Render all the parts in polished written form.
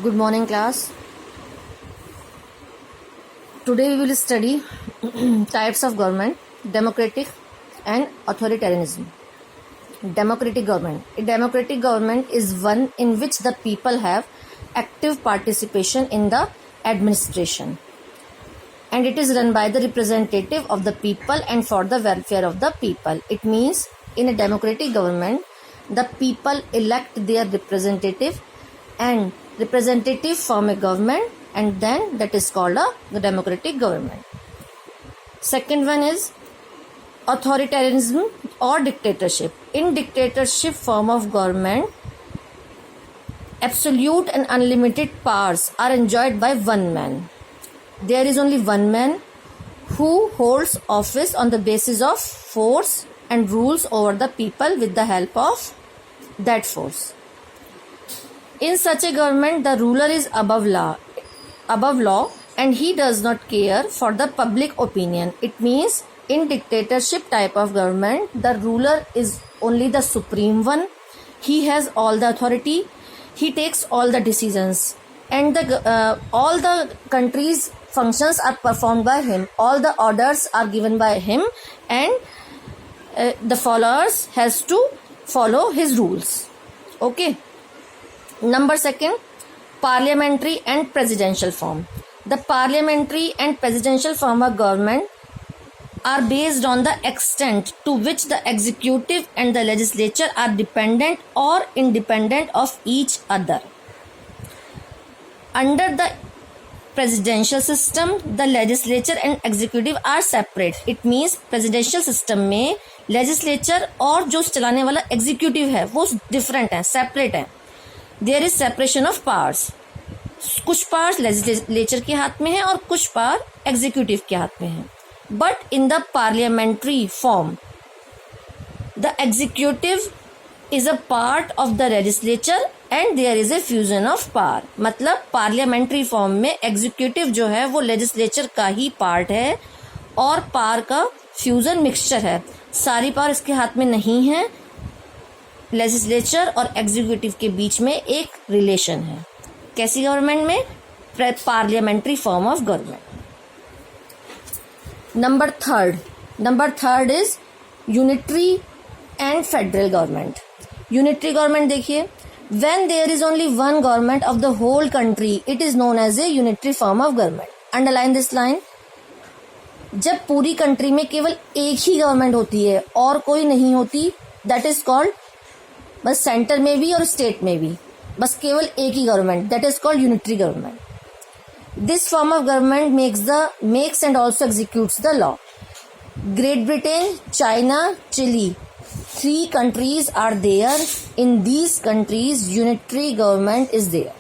Good morning, class. Today we will study types of government, democratic and authoritarianism. Democratic government. A democratic government is one in which the people have active participation in the administration, and it is run by the representative of the people and for the welfare of the people. It means in a democratic government, the people elect their representative and representative form a government, and then that is called a democratic government. Second one is authoritarianism or dictatorship. In dictatorship form of government, absolute and unlimited powers are enjoyed by one man. There is only one man who holds office on the basis of force and rules over the people with the help of that force. In such a government, the ruler is above law, and he does not care for the public opinion. It means in dictatorship type of government, the ruler is only the supreme one. He has all the authority. He takes all the decisions, and all the country's functions are performed by him. All the orders are given by him, and the followers has to follow his rules. Okay. Number second, parliamentary and presidential form. The parliamentary and presidential form of government are based on the extent to which the executive and the legislature are dependent or independent of each other. Under the presidential system, the legislature and executive are separate. It means presidential system में legislature और जो चलाने वाला executive है वो different है, separate है. There is separation of powers. कुछ पावर्स लेजिस्लेचर के हाथ में है और कुछ पावर एग्जीक्यूटिव के हाथ में है. But in the parliamentary form, the executive is a part of the legislature and there is a fusion of power. मतलब पार्लियामेंट्री फॉर्म में एग्जीक्यूटिव जो है वो लेजिस्लेचर का ही पार्ट है और पावर का फ्यूजन मिक्सचर है. सारी पावर इसके हाथ में नहीं है. लेजिस्लेचर और एग्जीक्यूटिव के बीच में एक रिलेशन है. कैसी गवर्नमेंट में? Parliamentary form of government. Number third is unitary and federal government. Unitary government देखिए, when there is only one government of the whole country, it is known as a unitary form of government. Underline this line. जब पूरी country में केवल एक ही government होती है और कोई नहीं होती, दैट इज कॉल्ड, बस सेंटर में भी और स्टेट में भी बस केवल एक ही government, that is called unitary government. This form of government makes and also executes the law. Great Britain, China, Chile, 3 countries are there. In these countries, unitary government is there.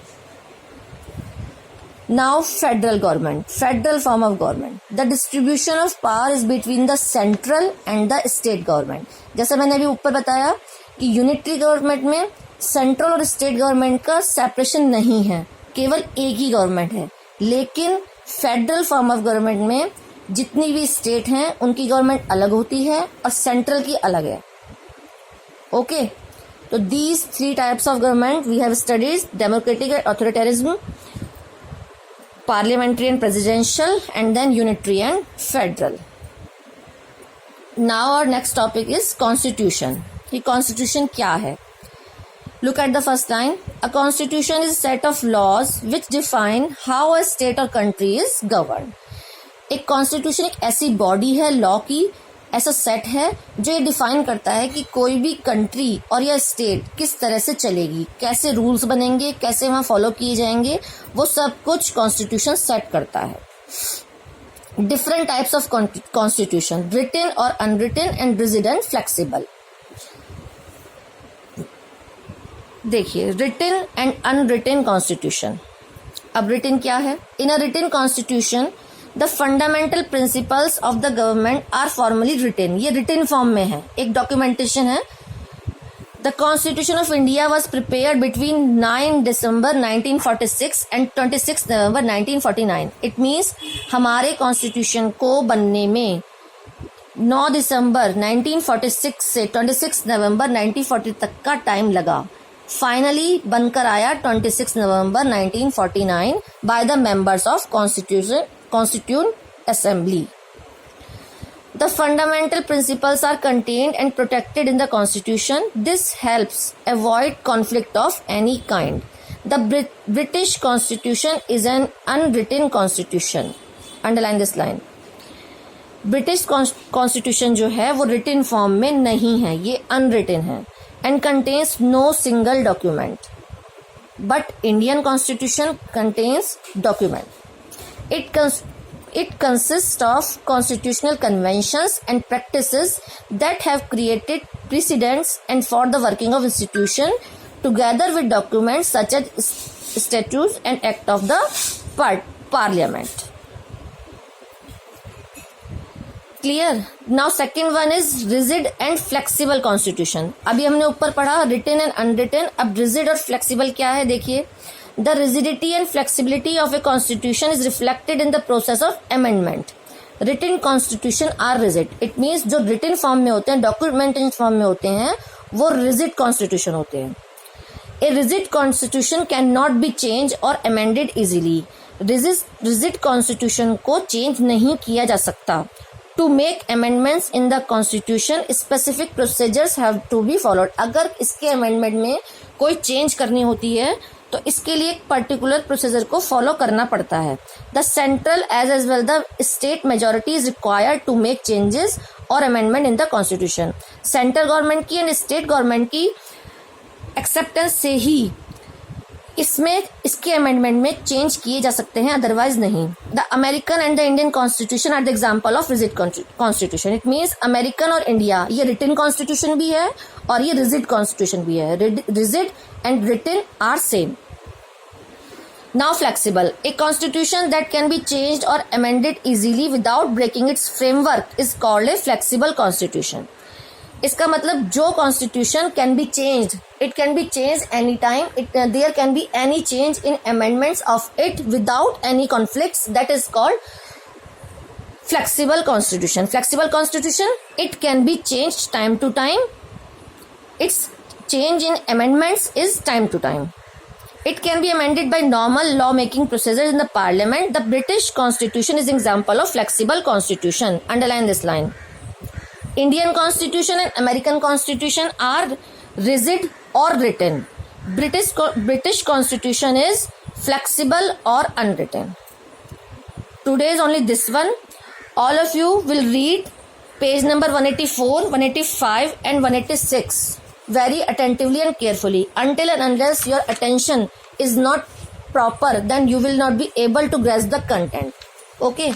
Now, federal government, federal form of government. The distribution of power is between the central and the state government. जैसा मैंने अभी ऊपर बताया कि unitary government में central और state government का separation नहीं है, केवल एक ही गवर्नमेंट है. लेकिन फेडरल फॉर्म ऑफ गवर्नमेंट में जितनी भी स्टेट हैं उनकी गवर्नमेंट अलग होती है और सेंट्रल की अलग है. ओके, तो these 3 types of government we have studies: democratic and authoritarianism, parliamentary and presidential, and then unitary and federal. Now our next topic is constitution. कि कॉन्स्टिट्यूशन क्या है? Look at the first line. A constitution is a set of laws which define how a state or country is governed. एक constitution एक ऐसी body है, law की ऐसा set है जो ये डिफाइन करता है कि कोई भी कंट्री और या स्टेट किस तरह से चलेगी, कैसे रूल्स बनेंगे, कैसे वहाँ फॉलो किए जाएंगे, वो सब कुछ कॉन्स्टिट्यूशन सेट करता है. Different types of constitution: written और unwritten and rigid and flexible. देखिए, रिटन एंड अनरिटन कॉन्स्टिट्यूशन. अब रिटन क्या है? In a written constitution the fundamental principles of the government are formally written. ये रिटन फॉर्म में है, एक डॉक्यूमेंटेशन है. The constitution of India was prepared between 9 December 1946 and 26 November 1949. It means हमारे constitution को बनने में 9 दिसंबर 1946 से 26 नवंबर 1940 तक का टाइम लगा. फाइनली बनकर आया 26 नवंबर 1949 by the members of Constituent Assembly. The fundamental principles are contained and protected in the Constitution. This helps avoid conflict of any kind. The British Constitution is an unwritten constitution. Underline this line. British constitution जो है वो written form में नहीं है, ये unwritten है and contains no single document. But Indian constitution contains document. It consists of constitutional conventions and practices that have created precedents and for the working of institution together with documents such as statutes and act of the parliament. Clear? Now second one is rigid and flexible constitution. अभी हमने ऊपर पढ़ा written and unwritten. अब rigid और flexible क्या है देखिए. The rigidity and flexibility of a constitution is reflected in the process of amendment. Written constitution are rigid. It means जो written form में होते हैं, documented form में होते हैं, वो rigid constitution होते हैं. A rigid constitution cannot be changed or amended easily. Rigid constitution को change नहीं किया जा सकता. To make amendments in the constitution, specific procedures have to be followed. अगर इसके amendment में कोई change करनी होती है तो इसके लिए एक पर्टिकुलर प्रोसीजर को फॉलो करना पड़ता है. The central as well the state majority is required to make changes और amendment in the constitution. Central government की एंड स्टेट गवर्नमेंट की एक्सेप्टेंस से ही इसमें इसके अमेंडमेंट में चेंज किए जा सकते हैं, अदरवाइज नहीं. The American and the Indian constitution are the example of rigid constitution. It means American और इंडिया ये रिटन कॉन्स्टिट्यूशन भी है और ये रिजिड कॉन्स्टिट्यूशन भी है. Rigid and written are same. Now flexible. A constitution that can be changed or amended easily without breaking its framework is called a flexible constitution. इसका मतलब जो constitution can be changed, it can be changed anytime. There can be any change in amendments of it without any conflicts. That is called flexible constitution. Flexible constitution, it can be changed time to time. Its change in amendments is time to time. It can be amended by normal law-making procedures in the parliament. The British Constitution is an example of flexible constitution. Underline this line. Indian Constitution and American Constitution are rigid or written. British Constitution is flexible or unwritten. Today is only this one. All of you will read page number 184, 185 and 186. Very attentively and carefully. Until and unless your attention is not proper, then you will not be able to grasp the content. Okay.